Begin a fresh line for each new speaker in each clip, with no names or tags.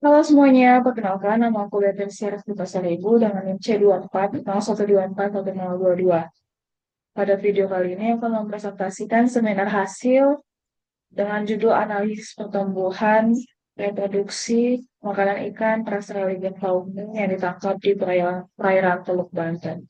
Halo semuanya, perkenalkan nama aku Beatrice Syaras di Pasar Ibu dengan NIM C24 0124 dua. Pada video kali ini aku akan mempresentasikan seminar hasil dengan judul analisis pertumbuhan, reproduksi, makanan ikan, Pasareligen fauna yang ditangkap di perairan Teluk Banten.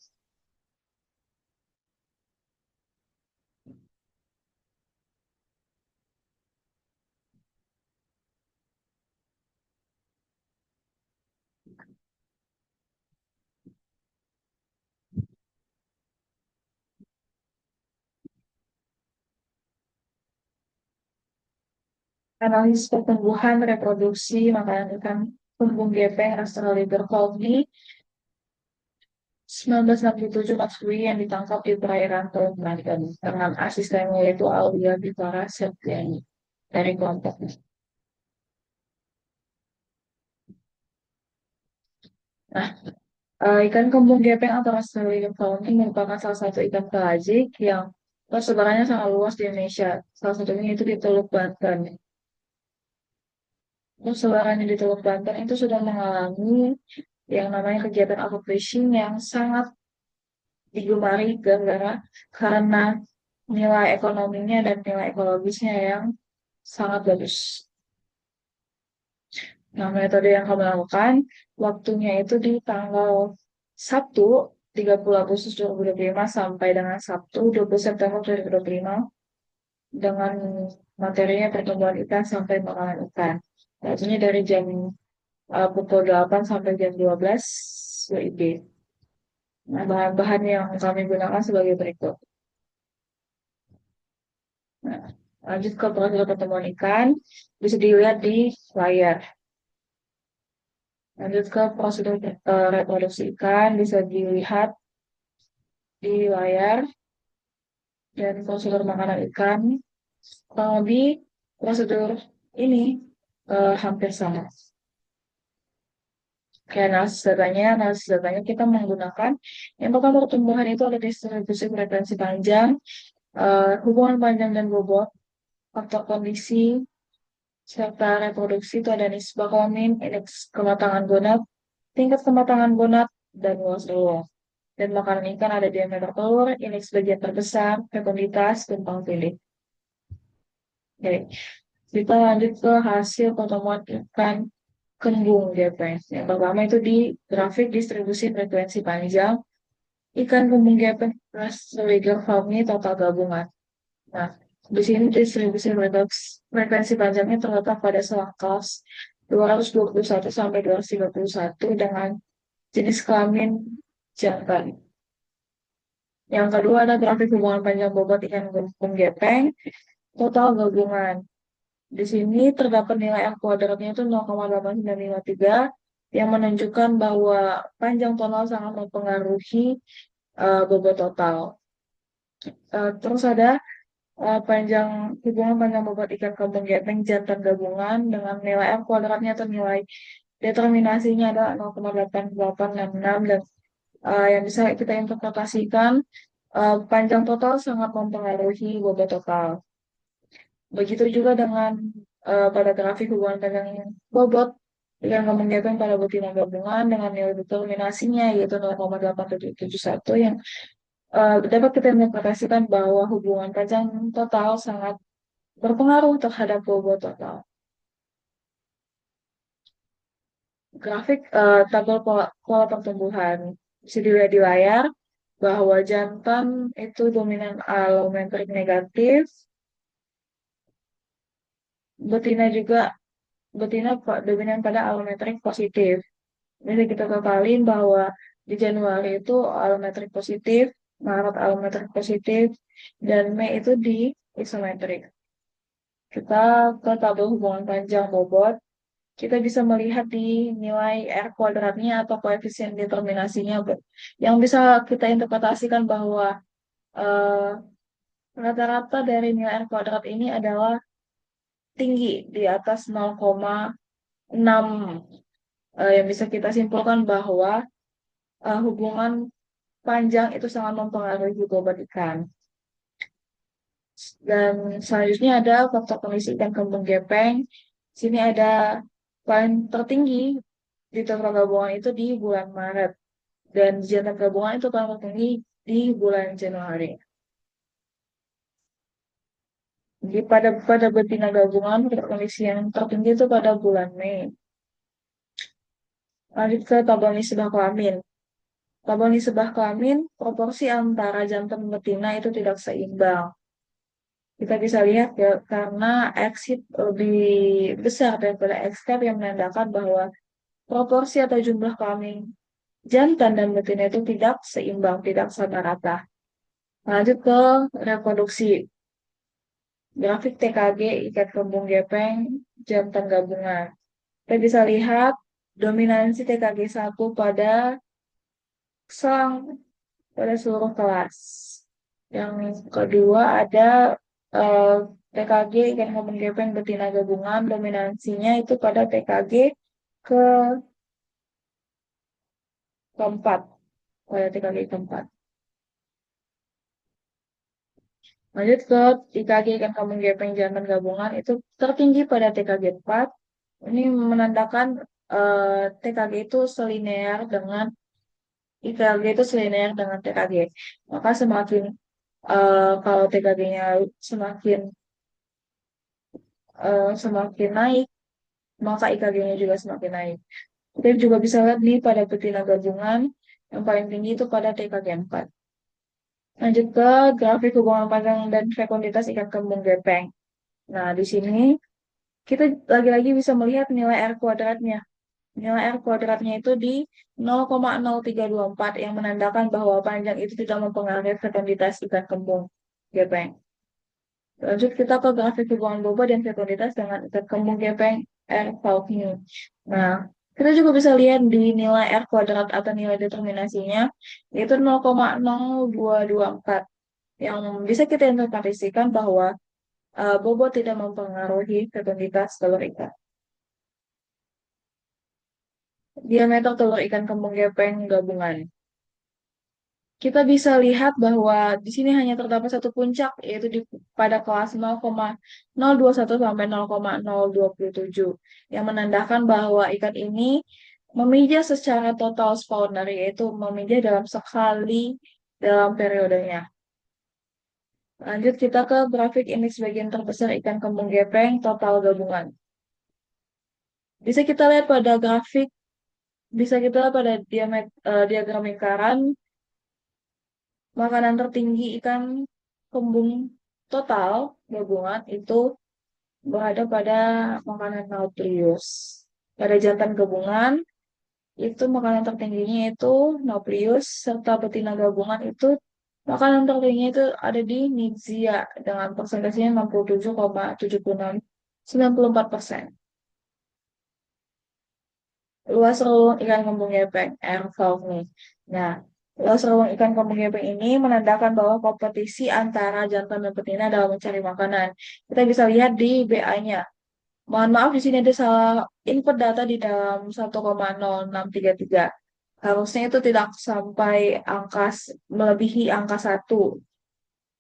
Analisis pertumbuhan, reproduksi, makanan ikan kembung gepeng, Pasareligen fauna 1967 Matsui yang ditangkap di perairan Teluk Banten dengan asistennya yaitu Aulia Bivara Septiani dari kelompoknya. Nah, ikan kembung gepeng atau Australian fauna merupakan salah satu ikan pelagik yang persebarannya sangat luas di Indonesia. Salah satunya itu di Teluk Banten. Persebarannya di Teluk Banten itu sudah mengalami yang namanya kegiatan aquafishing yang sangat digemari karena nilai ekonominya dan nilai ekologisnya yang sangat bagus. Nah, metode yang kami lakukan, waktunya itu di tanggal Sabtu 30 Agustus 2025 sampai dengan Sabtu 20 September 2025 dengan materinya pertumbuhan ikan sampai makanan ikan. Waktunya dari jam pukul 8 sampai jam 12 WIB. Nah, bahan-bahan yang kami gunakan sebagai berikut. Nah, lanjut ke proses pertumbuhan ikan, bisa dilihat di layar. Lanjut ke prosedur reproduksi ikan, bisa dilihat di layar dan prosedur makanan ikan. Kurang lebih prosedur ini hampir sama. Kayak analisis datanya kita menggunakan yang pertama pertumbuhan itu ada distribusi frekuensi panjang, hubungan panjang dan bobot, faktor kondisi, serta reproduksi itu ada nisbah kelamin, indeks kematangan gonad, tingkat kematangan gonad, dan luas ruang. Dan makanan ikan ada diameter telur, indeks bagian terbesar, fekunditas, tumpang tindih. Oke, kita lanjut ke hasil pertemuan ikan kembung gepeng. Yang pertama itu di grafik distribusi frekuensi panjang, ikan kembung gepeng plus legal family total gabungan. Nah, di sini distribusi frekuensi panjangnya terletak pada selang kelas 221 sampai 231 dengan jenis kelamin jantan. Yang kedua ada grafik hubungan panjang bobot ikan kembung gepeng total gabungan. Di sini terdapat nilai F kuadratnya itu 0,8953 yang menunjukkan bahwa panjang tonal sangat mempengaruhi bobot total. Terus ada panjang hubungan panjang bobot ikan kembung gepeng jantan gabungan dengan nilai F kuadratnya atau nilai determinasinya adalah 0,8866 dan yang bisa kita interpretasikan panjang total sangat mempengaruhi bobot total. Begitu juga dengan pada grafik hubungan panjang bobot dengan kemenggapaian pada betina gabungan dengan nilai determinasinya yaitu 0,8771 yang dapat kita interpretasikan bahwa hubungan panjang total sangat berpengaruh terhadap bobot total. Grafik tabel pola pertumbuhan bisa dilihat di layar bahwa jantan itu dominan allometric negatif, betina juga dominan pada allometric positif. Jadi kita totalin bahwa di Januari itu allometric positif, Maret allometric positif, dan Mei itu di isometrik. Kita ke tabel hubungan panjang bobot, kita bisa melihat di nilai R kuadratnya atau koefisien determinasinya, yang bisa kita interpretasikan bahwa eh, rata-rata dari nilai R kuadrat ini adalah tinggi di atas 0,6, yang bisa kita simpulkan bahwa hubungan panjang itu sangat mempengaruhi bobot ikan. Dan selanjutnya ada faktor kondisi ikan kembung gepeng. Sini ada paling tertinggi di total gabungan itu di bulan Maret dan jantan gabungan itu paling tertinggi di bulan Januari. Jadi pada betina gabungan pada kondisi yang tertinggi itu pada bulan Mei. Lanjut ke tabel nisbah kelamin. Tabel nisbah kelamin, proporsi antara jantan dan betina itu tidak seimbang. Kita bisa lihat ya, karena exit lebih besar daripada XCAP yang menandakan bahwa proporsi atau jumlah kelamin jantan dan betina itu tidak seimbang, tidak sama rata. Lanjut ke reproduksi. Grafik TKG ikat kembung gepeng jantan gabungan. Kita bisa lihat dominansi TKG 1 pada selang pada seluruh kelas. Yang kedua ada eh, TKG ikan kembung gepeng betina gabungan, dominansinya itu pada TKG ke keempat, pada TKG keempat. Lanjut ke TKG ikan kembung gepeng jantan gabungan itu tertinggi pada TKG 4. Ini menandakan TKG itu selinear dengan IKG itu selinear dengan TKG. Maka semakin kalau TKG-nya semakin semakin naik, maka IKG-nya juga semakin naik. Kita juga bisa lihat nih pada betina gabungan yang paling tinggi itu pada TKG 4. Lanjut ke grafik hubungan panjang dan fekunditas ikan kembung gepeng. Nah, di sini kita lagi-lagi bisa melihat nilai R kuadratnya. Nilai R kuadratnya itu di 0,0324 yang menandakan bahwa panjang itu tidak mempengaruhi fekunditas ikan kembung gepeng. Lanjut kita ke grafik hubungan bobot dan fekunditas dengan ikan kembung gepeng R Falknew. Nah, kita juga bisa lihat di nilai R kuadrat atau nilai determinasinya yaitu 0,0224 yang bisa kita interpretasikan bahwa bobot tidak mempengaruhi fekunditas telur ikan. Diameter telur ikan kembung gepeng gabungan. Kita bisa lihat bahwa di sini hanya terdapat satu puncak, yaitu pada kelas 0,021 sampai 0,027, yang menandakan bahwa ikan ini memijah secara total spawner, yaitu memijah dalam sekali dalam periodenya. Lanjut kita ke grafik indeks bagian terbesar ikan kembung gepeng total gabungan. Bisa kita lihat pada grafik, bisa kita lihat pada diagram lingkaran makanan tertinggi ikan kembung total gabungan itu berada pada makanan Nauplius. Pada jantan gabungan itu makanan tertingginya itu Nauplius serta betina gabungan itu makanan tertingginya itu ada di Nixia dengan persentasenya 67,74%. Luas relung ikan kembung gepeng air nih. Nah, luas relung ikan kembung gepeng ini menandakan bahwa kompetisi antara jantan dan betina dalam mencari makanan. Kita bisa lihat di BA-nya. Mohon maaf di sini ada salah input data di dalam 1,0633. Harusnya itu tidak sampai melebihi angka 1.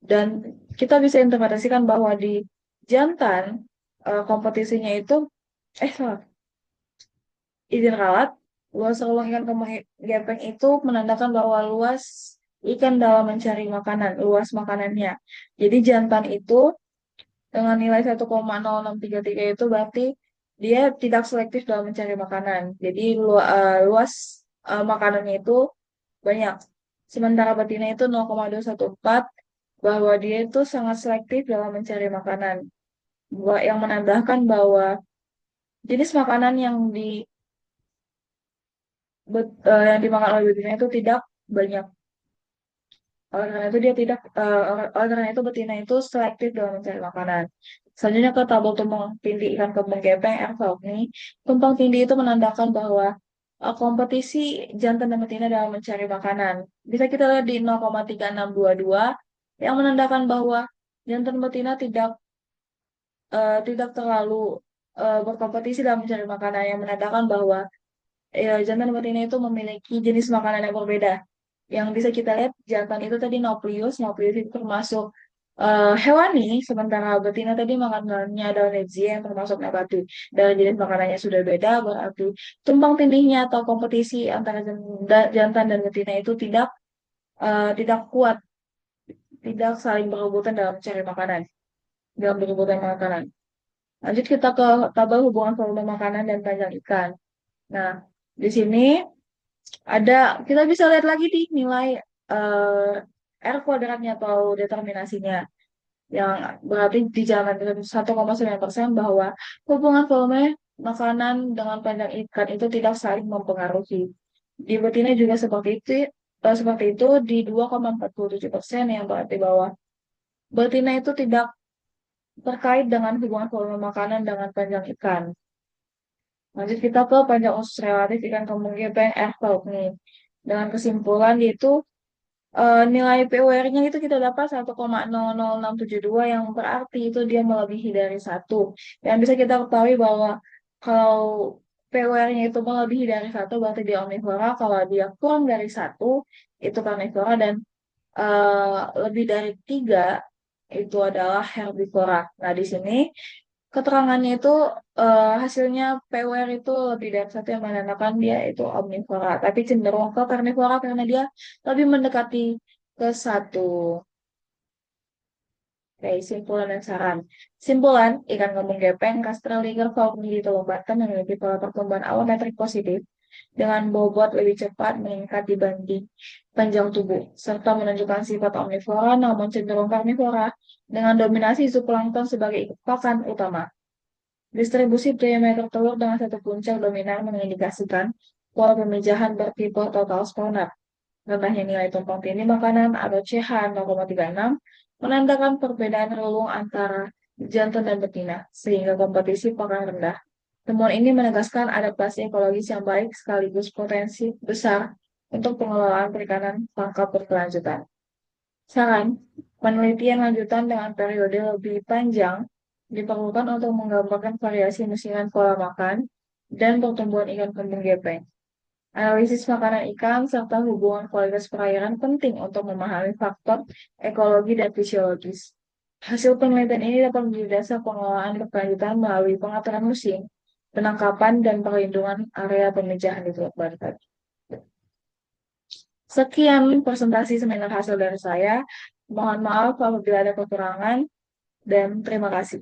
Dan kita bisa interpretasikan bahwa di jantan kompetisinya itu salah. Izin ralat, luas relung ikan gepeng itu menandakan bahwa luas ikan dalam mencari makanan, luas makanannya. Jadi jantan itu dengan nilai 1,0633 itu berarti dia tidak selektif dalam mencari makanan. Jadi luas makanannya itu banyak. Sementara betina itu 0,214 bahwa dia itu sangat selektif dalam mencari makanan. Yang menandakan bahwa jenis makanan yang dimakan oleh betina itu tidak banyak. Oleh karena itu dia tidak, oleh karena itu betina itu selektif dalam mencari makanan. Selanjutnya ke tabel tumpang tindih ikan kembung gepeng Airsoft nih. Tumpang tindih itu menandakan bahwa kompetisi jantan dan betina dalam mencari makanan. Bisa kita lihat di 0,3622 yang menandakan bahwa jantan betina tidak terlalu berkompetisi dalam mencari makanan yang menandakan bahwa jantan betina itu memiliki jenis makanan yang berbeda. Yang bisa kita lihat jantan itu tadi Nauplius itu termasuk hewani, sementara betina tadi makanannya adalah lezia yang termasuk nabati. Dan jenis makanannya sudah beda, berarti tumpang tindihnya atau kompetisi antara jantan dan betina itu tidak kuat, tidak saling berebutan dalam mencari makanan, dalam berebutan makanan. Lanjut kita ke tabel hubungan volume makanan dan panjang ikan. Nah, di sini ada kita bisa lihat lagi di nilai R kuadratnya atau determinasinya yang berarti dijalankan dengan 1,9% bahwa hubungan volume makanan dengan panjang ikan itu tidak saling mempengaruhi. Di betina juga seperti itu di 2,47% yang berarti bahwa betina itu tidak terkait dengan hubungan volume makanan dengan panjang ikan. Lanjut kita ke panjang usus relatif ikan kembung gepeng laut nih. Dengan kesimpulan yaitu nilai PUR-nya itu kita dapat 1,00672 yang berarti itu dia melebihi dari satu. Dan bisa kita ketahui bahwa kalau PUR-nya itu melebihi dari satu berarti dia omnivora, kalau dia kurang dari satu itu karnivora dan lebih dari tiga itu adalah herbivora. Nah di sini keterangannya itu hasilnya PUR itu lebih dari satu yang menandakan dia itu omnivora, tapi cenderung ke karnivora karena dia lebih mendekati ke satu. Oke, simpulan dan saran. Simpulan, ikan kembung gepeng, Castraliger faulkner di Teluk Batam memiliki pola pertumbuhan alometrik positif dengan bobot lebih cepat meningkat dibanding panjang tubuh, serta menunjukkan sifat omnivora namun cenderung karnivora dengan dominasi zooplankton sebagai pakan utama. Distribusi diameter telur dengan satu puncak dominan mengindikasikan pola pemijahan bertipe total spawner. Rendahnya nilai tumpang tindih makanan atau CH 0,36 menandakan perbedaan relung antara jantan dan betina, sehingga kompetisi pakan rendah. Temuan ini menegaskan adaptasi ekologis yang baik sekaligus potensi besar untuk pengelolaan perikanan tangkap berkelanjutan. Saran, penelitian lanjutan dengan periode lebih panjang diperlukan untuk menggambarkan variasi musiman pola makan dan pertumbuhan ikan kembung gepeng. Analisis makanan ikan serta hubungan kualitas perairan penting untuk memahami faktor ekologi dan fisiologis. Hasil penelitian ini dapat menjadi dasar pengelolaan berkelanjutan melalui pengaturan musim, penangkapan, dan perlindungan area pemijahan di Teluk Batam. Sekian presentasi seminar hasil dari saya. Mohon maaf apabila ada kekurangan dan terima kasih.